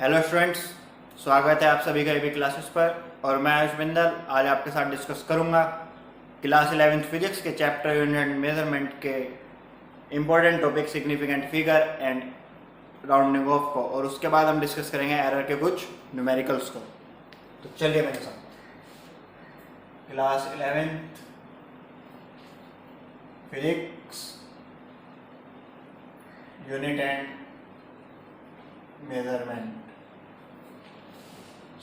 Hello students, स्वागत है आप सभी का एबी क्लासेस पर। और मैं आयुष बिंदल आज आपके साथ डिस्कस करूंगा क्लास 11th फिजिक्स के चैप्टर यूनिट मेजरमेंट के important topic significant figure and rounding off को, और उसके बाद हम डिस्कस करेंगे एरर के कुछ न्यूमेरिकल्स को। तो चलिए मेरे साथ class 11th physics unit and measurement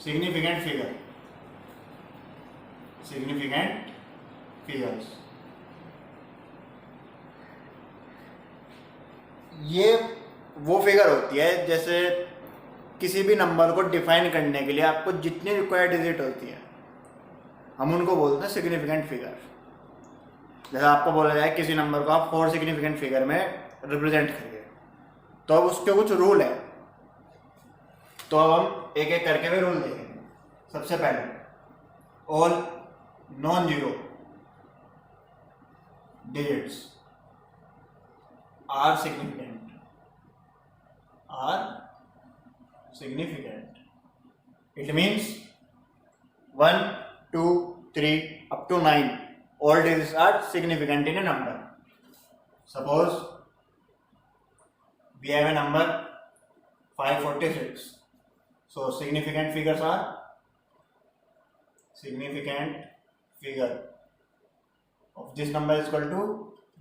significant figures. ये वो फिगर होती है जैसे किसी भी नंबर को डिफाइन करने के लिए आपको जितनी रिक्वायर्ड डिजिट होती है हम उनको बोलते हैं सिग्निफिकेंट फिगर। जैसे आपको बोला जाए किसी नंबर को आप 4 सिग्निफिकेंट फिगर में रिप्रेजेंट करिए, तो अब उसके कुछ रूल है, तो अब हम एक एक करके भी रूल देखेंगे। सबसे पहले all non zero digits are significant. It means 1 2 3 up to 9 all digits are significant in a number. Suppose we have a number 546. So significant figure of this number is equal to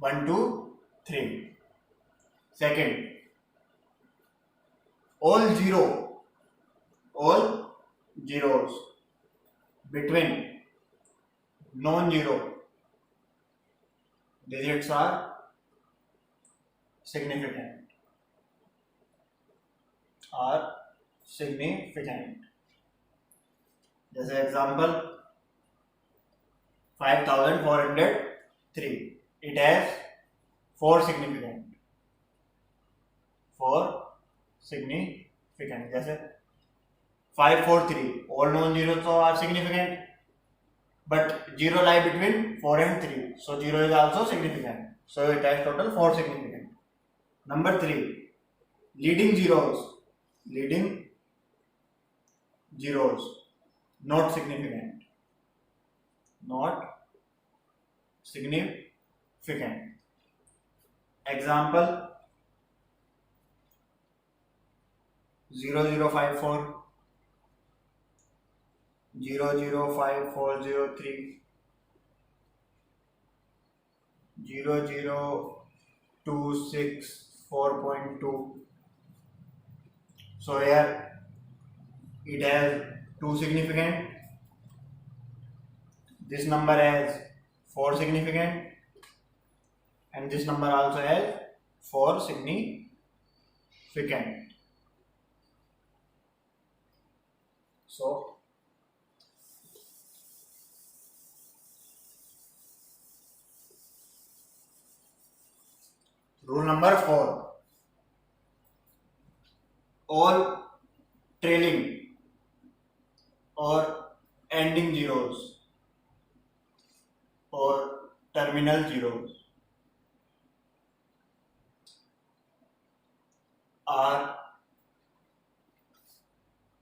1 2 3. Second, all zeros between non-zero digits are significant. जैसे example 5403, it has 4 significant. जैसे 543, all non-zeros are significant, but 0 lie between 4 and 3, so 0 is also significant, so it has total 4 significant. Number 3, leading zeros not significant. Example 0054, 0054003, 00264.2. So here it has 2 significant, this number has 4 significant, and this number also has 4 significant. So rule number 4, all trailing or ending zeros or terminal zeros are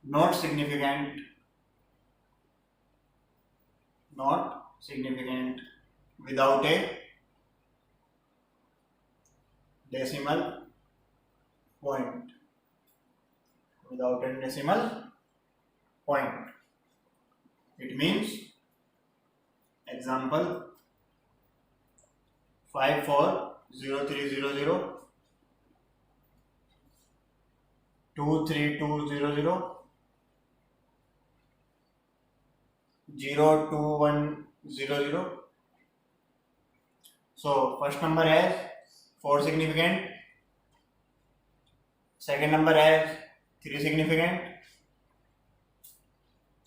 not significant without a decimal point. It means example 540300, 23200, 02100. So first number has 4 significant, second number has 3 significant,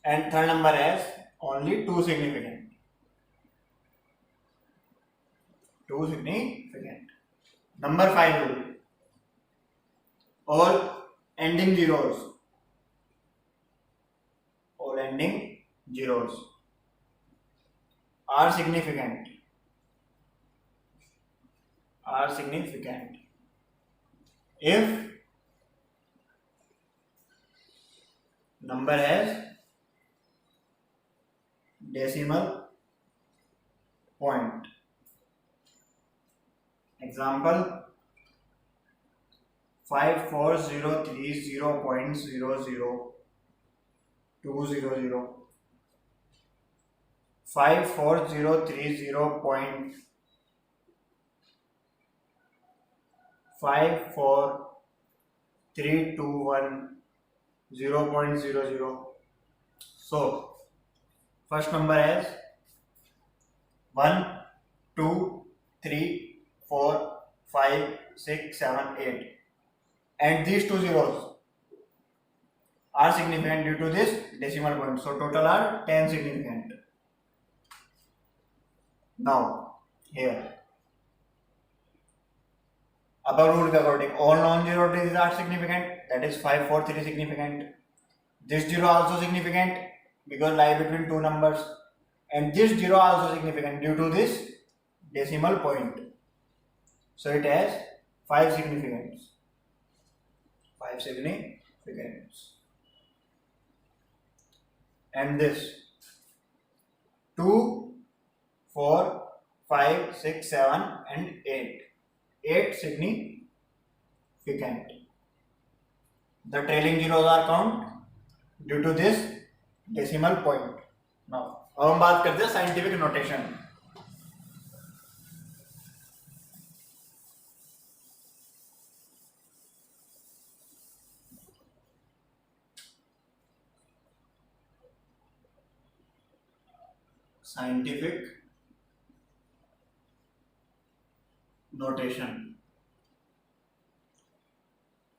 and third number has only 2 significant. Number 5 rule, all ending zeros are significant if number has decimal point. Example 54030.00200, 54030.54321.000. So first number has 1 2 3 4 5 6 7 8, and these two zeros are significant due to this decimal point. So total are 10 significant. Now here, above rule according, all non-zero digits are significant, that is 543 significant. This zero also significant because lie between two numbers, and this zero also significant due to this decimal point. So it has 5 significance. 5 significance. And this 2, 4, 5, 6, 7 and 8. 8 significant. The trailing zeros are count due to this decimal point. Now अब हम बात करते हैं scientific notation. Scientific notation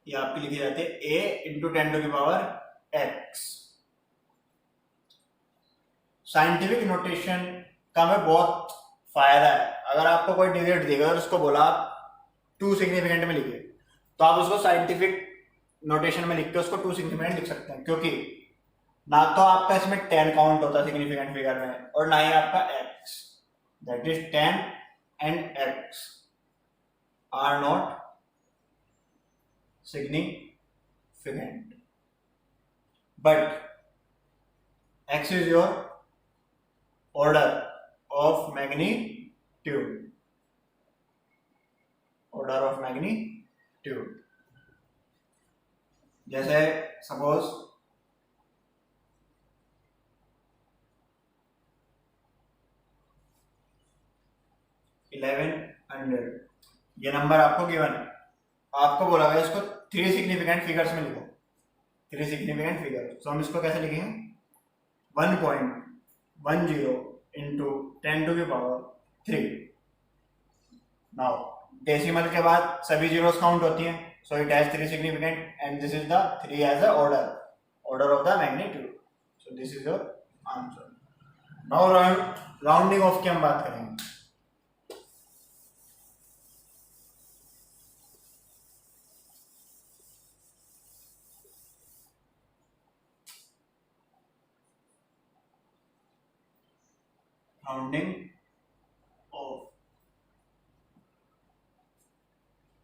ये आपकी लिखी जाती है a into 10⁻x. Scientific notation का में बहुत फायदा है. अगर आपको कोई डिजिट देगा और उसको बोला आप 2 सिग्निफिकेंट में लिखे, तो आप उसको साइंटिफिक नोटेशन में लिख के उसको 2 सिग्निफिकेंट लिख सकते हैं, क्योंकि ना तो आपका इसमें 10 काउंट होता है सिग्निफिकेंट फिगर में, और ना ही आपका x, that is 10 and x are not significant, but x is your order of magnitude. Order of magnitude. जैसे सपोज 1100 ये नंबर आपको गिवन है, आपको बोला गया इसको 3 सिग्निफिकेंट फिगर्स में लिखो. 3 सिग्निफिकेंट फिगर, तो हम इसको कैसे लिखेंगे? 1.10 इंटू 10⁻3. नाउ डेसिमल के बाद सभी जीरोस काउंट होती हैं, so it has 3 significant and this is the 3 as a order of the magnitude. So this is your answer. Now rounding off की हम बात करेंगे. राउंडिंग ऑफ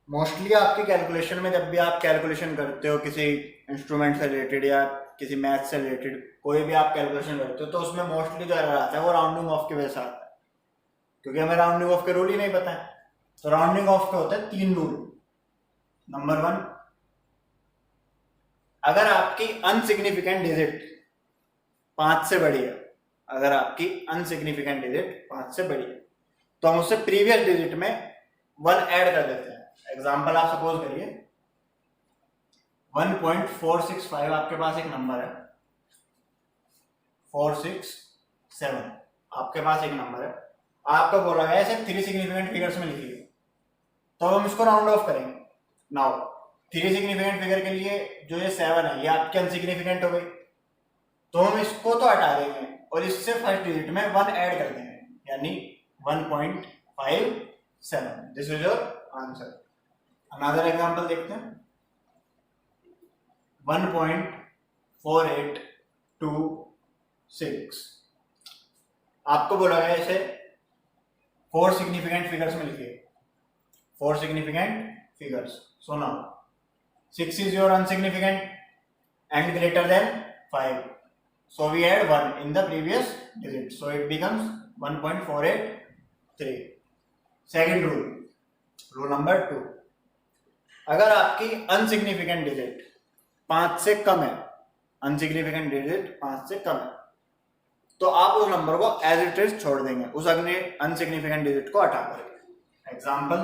मोस्टली आपकी कैलकुलेशन में, जब भी आप कैलकुलेशन करते हो किसी इंस्ट्रूमेंट से रिलेटेड या किसी मैथ से रिलेटेड कोई भी आप कैलकुलेशन करते हो, तो उसमें मोस्टली जो एरर आता है वो राउंडिंग ऑफ की वजह से आता है, क्योंकि हमें राउंडिंग ऑफ के रूल ही नहीं पता है. तो राउंडिंग ऑफ के होते हैं 3 रूल. नंबर 1, अगर आपकी अनसिग्निफिकेंट डिजिट 5 से बड़ी है, अगर आपकी अनसिग्निफिकेंट डिजिट 5 से बड़ी है, तो हम उससे प्रीवियस डिजिट में 1 ऐड कर देते हैं. एग्जांपल आप सपोज करिए 1.465 आपके पास एक नंबर है, 467 आपके पास एक नंबर है, आपको बोला गया इसे 3 सिग्निफिकेंट फिगर्स में लिखिए, तो हम इसको राउंड ऑफ करेंगे. नाउ 3 सिग्निफिकेंट फिगर के लिए जो ये 7 है ये आपकी अनसिग्निफिकेंट हो गई, तो हम इसको तो हटा देंगे और इससे फर्स्ट डिजिट में 1 ऐड कर देंगे, यानी 1.57. This is your answer. Another example देखते हैं. 1.4826 आपको बोला गया इसे 4 सिग्निफिकेंट फिगर्स में लिखिए. 4 significant figures. So now 6 is your insignificant and greater than 5. So we add 1 in the previous digit. So it becomes 1.483. Second rule number 2. अगर आपकी अनसिग्निफिकेंट डिजिट 5 से कम है, अनसिग्निफिकेंट डिजिट 5 से कम है, तो आप उस नंबर को एज इट इज छोड़ देंगे, उस अनसिग्निफिकेंट डिजिट को हटा करके। एग्जाम्पल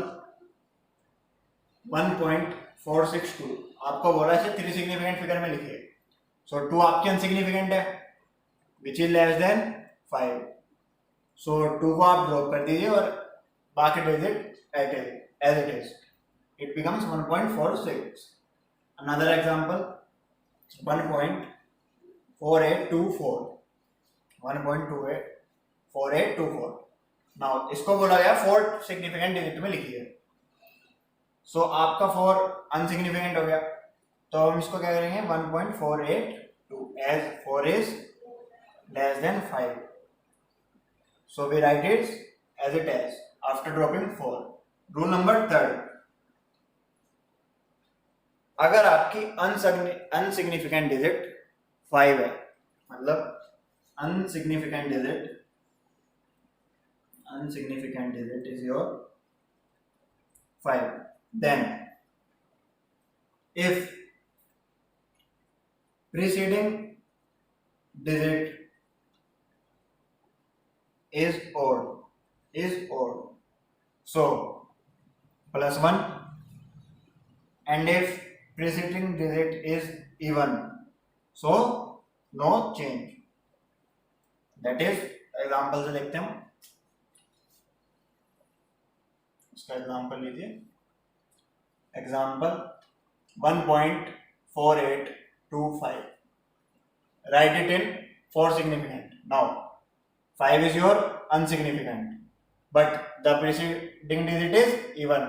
1.462 आपको बोला है 3 सिग्निफिकेंट फिगर में लिखिए। सो 2 आपकी अनसिग्निफिकेंट है which is less than 5। So 2 को आप ड्रॉप कर दीजिए और बाकी digit as it is, it becomes 1.46. Another example 1.4824 1.4824। Now इसको बोला गया 4 सिग्निफिकेंट डिजिट में लिखिए। सो आपका 4 अनसिग्निफिकेंट हो गया, तो हम इसको क्या करेंगे 1.482 as 4 is less than 5। So we write it as it is after dropping 4। Rule number 3, अगर आपकी अनसिग्निफिकेंट डिजिट 5 है, मतलब insignificant digit is your 5, then if preceding digit is odd, so +1, and if preceding digit is even, so no change। that is example से देखते हैं, इसका example लीजिए। Example 1.4825, right it in 4 significant। Now 5 is your unsignificant but the preceding digit is even,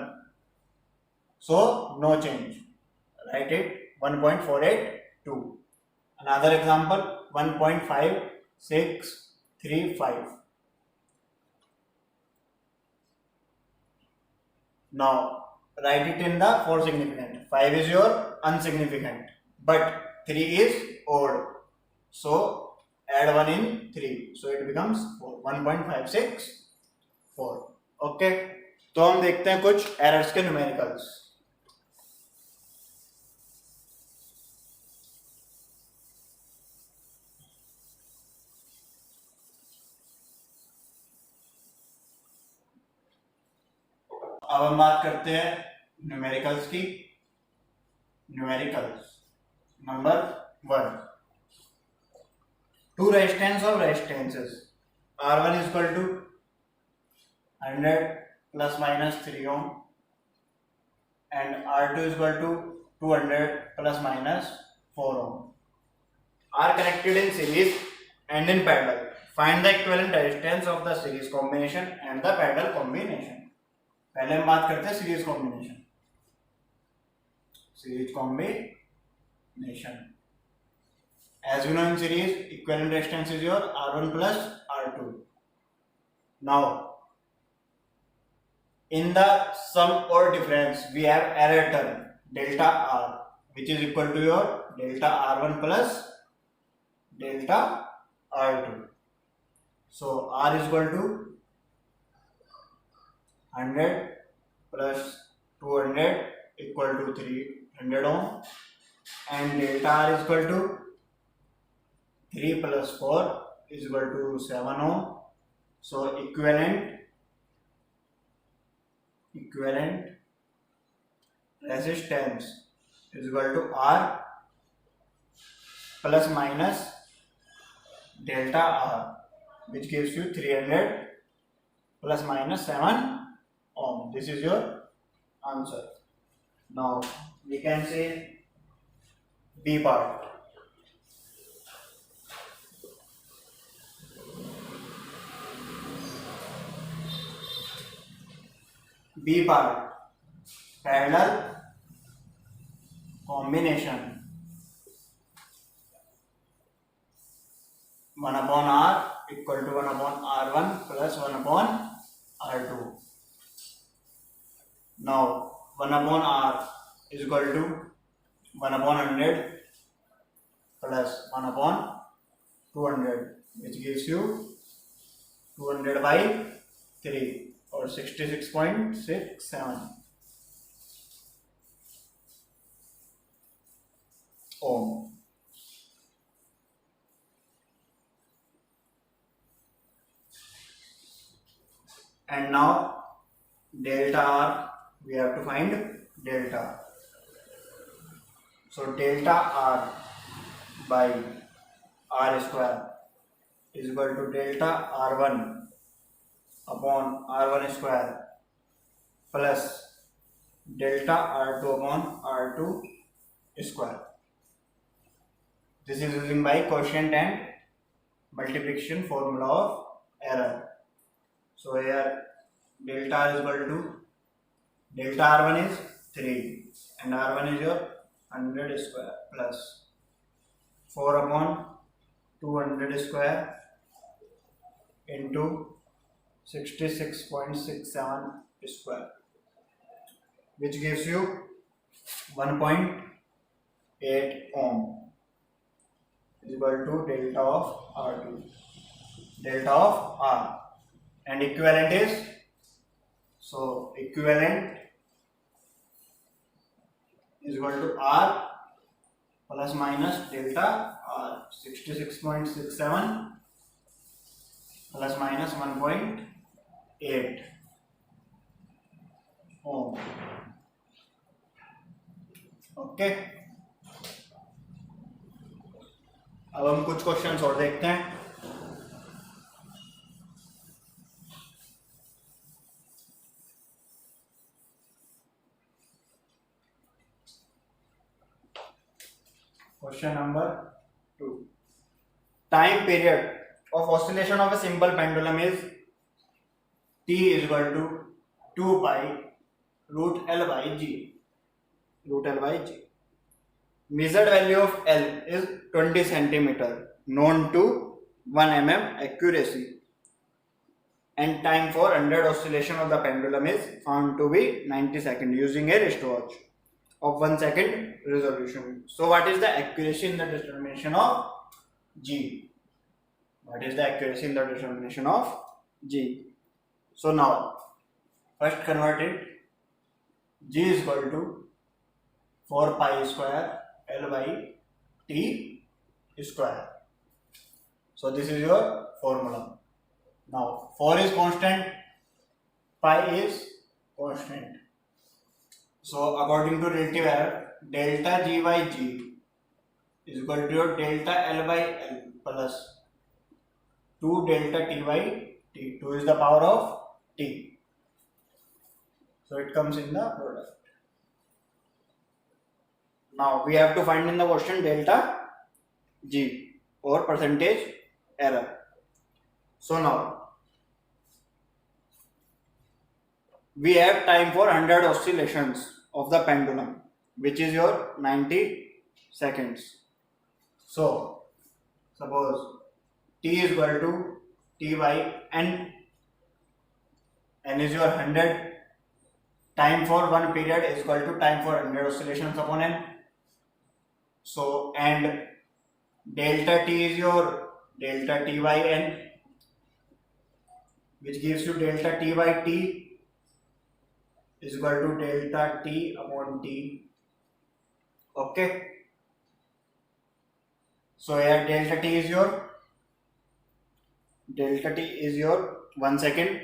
so no change, write it 1.482। another example 1.5635, now write it in the 4 significant। 5 is your unsignificant but 3 is odd, so add 1 in 3, so it becomes 4, 1.564। Okay, तो हम देखते हैं कुछ errors के numericals. अब हम बात करते हैं न्यूमेरिकल्स की। Numericals number 1, 2 resistance of resistances R1 is equal to 100 plus minus 3 ohm and R2 is equal to 200 plus minus 4 ohm are connected in series and in parallel. Find the equivalent resistance of the series combination and the parallel combination। पहले हम बात करते हैं series combination. Series combination, as we know in series equivalent resistance is your R1 plus R2। now in the sum or difference we have error term delta R which is equal to your delta R1 plus delta R2। so R is equal to 100 plus 200 equal to 300 ohm and delta R is equal to 3 plus 4 is equal to 7 ohm। so equivalent resistance is equal to R plus minus delta R which gives you 300 plus minus 7 ohm। this is your answer। now we can say B part। B part, parallel combination 1/R equal to 1/R1 plus 1/R2। now 1/R is equal to 1/100 plus 1 upon 200, which gives you 200 by 3 or 66.67 ohm. And now delta R, we have to find delta. So delta R by R square is equal to delta R1 upon R1 square plus delta R2 upon R2 square. This is using by quotient and multiplication formula of error. So here delta R is equal to delta R1 is 3 and R1 is your 100 square plus 4 upon 200 square into 66.67 square, which gives you 1.8 ohm is equal to delta of R2, delta of R, and equivalent is, so equivalent is equal to R plus minus delta R, 66.67 plus minus 1.8 ohm. Okay, अब हम कुछ questions और देखते हैं. Question number 2. Time period of oscillation of a simple pendulum is T is equal to 2 pi root L by G. Root L by G. Measured value of L is 20 centimeter, known to 1 mm accuracy, and time for 100 oscillation of the pendulum is found to be 90 seconds using a wristwatch of 1 second resolution. So what is the accuracy in the determination of G? What is the accuracy in the determination of G? So now first convert it. G is equal to 4 pi square L by T square. So this is your formula. Now 4 is constant, pi is constant. So according to relative error, delta G by G is equal to your delta L by L plus 2 delta T by T. 2 is the power of T. So it comes in the product. Now we have to find in the question delta G or percentage error. So now we have time for 100 oscillations of the pendulum, which is your 90 seconds. So suppose T is equal to T by N. N is your 100. Time for one period is equal to time for 100 oscillations upon N. So and delta T is your delta T by N, which gives you delta T by T is equal to delta T upon T. Okay. So here delta T is your 1 second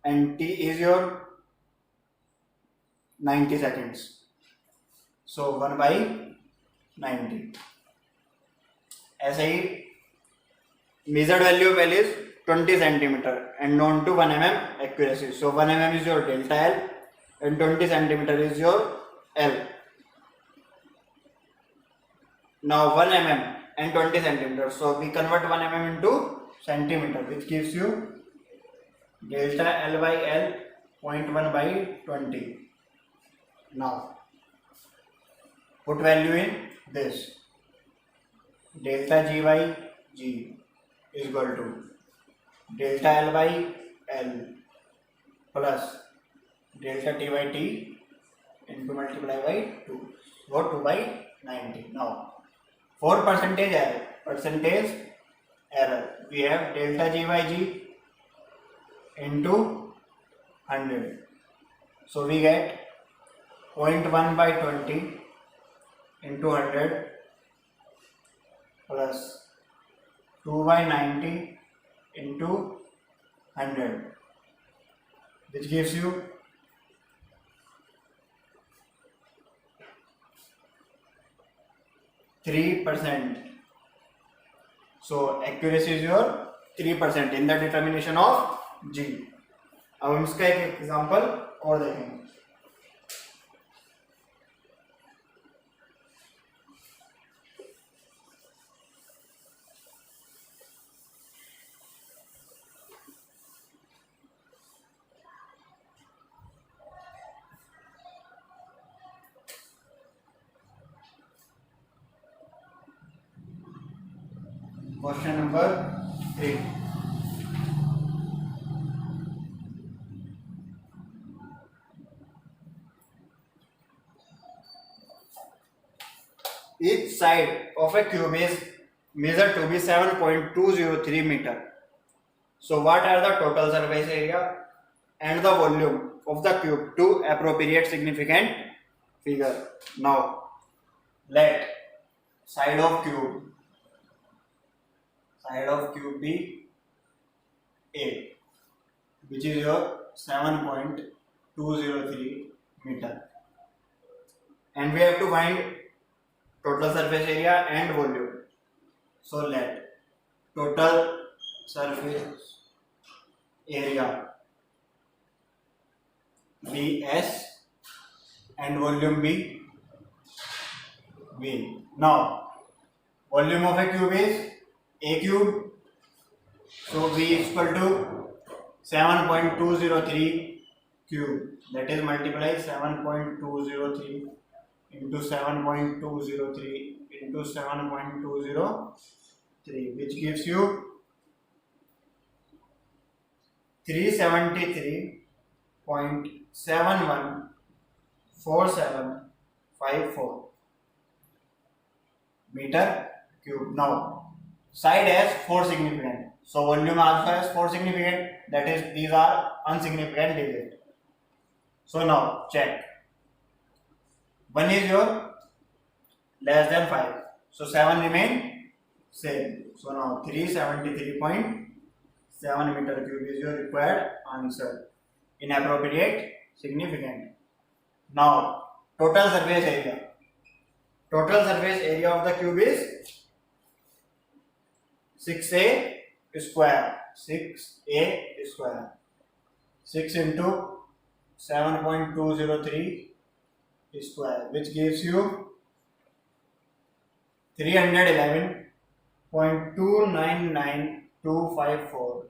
and T is your 90 seconds. So 1 by 90. ऐसे ही measured value of L is 20 centimeter and known to 1 mm accuracy. So 1 mm is your delta L and 20 centimeter is your L. Now 1 mm and 20 centimeter. So we convert 1 mm into centimeter, which gives you delta L by L 0.1 by 20. Now put value in this. Delta G by G is equal to delta L by L plus delta T by T into multiply by 2. So 2 by 90. Now For percentage error, we have delta G by G into 100. So we get 0.1 by 20 into 100 plus 2 by 90 into 100, which gives you 3%. So accuracy is your 3% in the determination of G. अब हम इसका एक example और देखेंगे. Question number 3. Each side of a cube is measured to be 7.203 meter. So what are the total surface area and the volume of the cube to appropriate significant figure? Now let side of cube be A, which is your 7.203 meter, and we have to find total surface area and volume. So let total surface area be S and volume be V. Now volume of a cube is A cube, so V is equal to 7.203 cube, that is multiply 7.203 into 7.203 into 7.203, which gives you 373.714754 meter cube. Now side has 4 significant, so volume also has 4 significant, that is these are insignificant digits. So now check, 1 is your less than 5, so 7 remain same. So now 373.7 meter cube is your required answer in appropriate significant. Now total surface area of the cube is 6a square. 6 into 7.203 square, which gives you 311.299254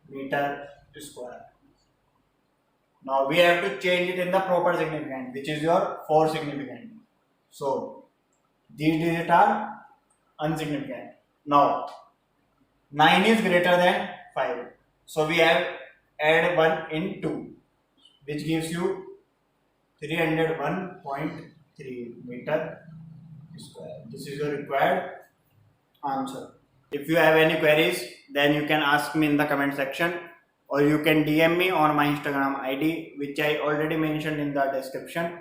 meter square. Now we have to change it in the proper significant, which is your 4 significant. So these digits are insignificant. Now 9 is greater than 5, so we have add 1 in 2, which gives you 301.3 meter square. This is your required answer. If you have any queries, then you can ask me in the comment section, or you can DM me on my Instagram ID, which I already mentioned in the description.